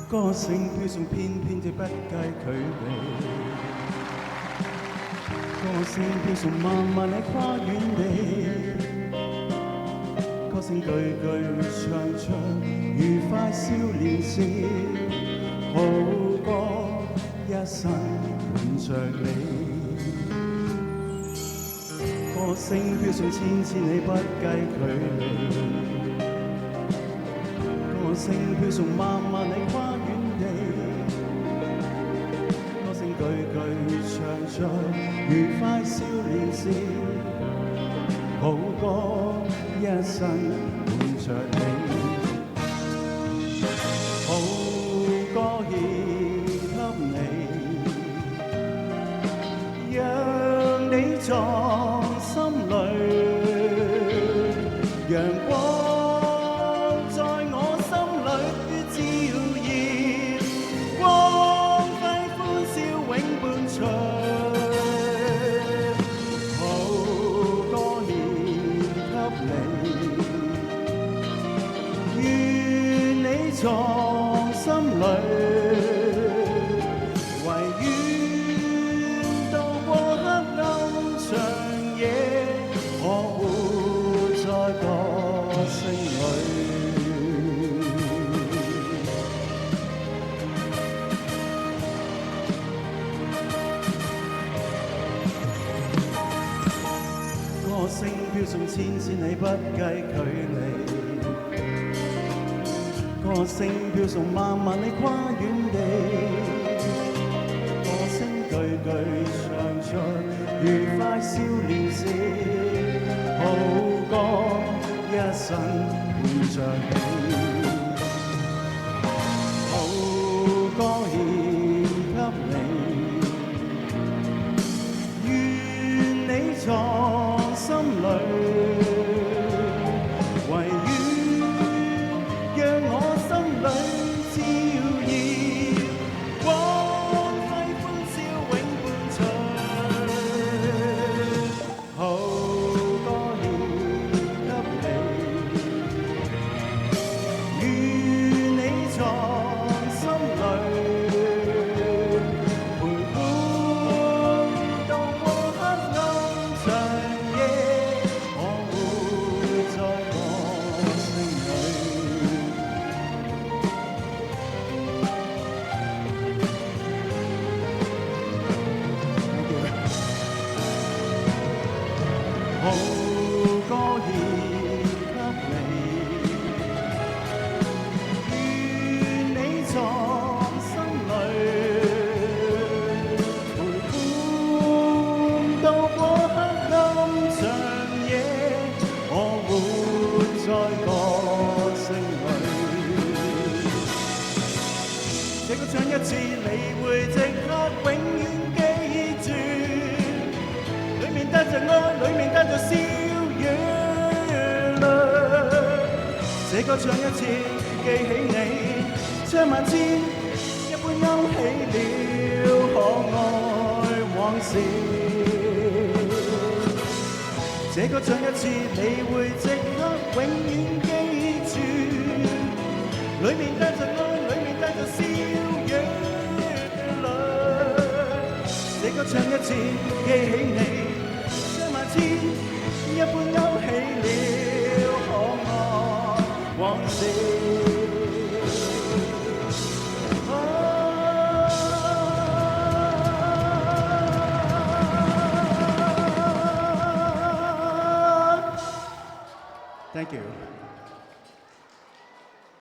歌聲飄送偏偏的不計距離，歌聲飄送漫漫的跨遠地，歌聲句句唱出愉快少年時，好歌一生伴着你。歌聲飄送千千里不計距離，歌聲飄送漫漫的跨遠地，歌聲句句唱出愉快少年時，好歌一生伴着你，好歌獻給你，讓你在心裏，陽光在我心裏照耀，光輝歡笑永伴隨，好歌獻給你，願你藏心裏。歌聲飄送千千里不計距離，歌聲飄送漫漫的跨遠地，歌聲句句唱出愉快少年時，好歌一生伴着你，好歌獻給你，願你藏心裏，唯願讓我心裏照耀，光輝歡笑永伴隨，好歌獻給你，願你藏心裏。好歌獻給你，願你藏心裏，陪伴渡過黑暗長夜，我活在歌聲裏。這個唱一次，你會即刻永遠記住。裏面帶着愛，裏面帶着笑與淚。這歌唱一次，記起你，唱萬次，一般勾起了可愛往事。這歌唱一次，你會即刻永遠記住。裏面帶着愛，裏面帶着笑與淚。這歌唱一次，記起你。一般勾起了可愛往事。Thank you.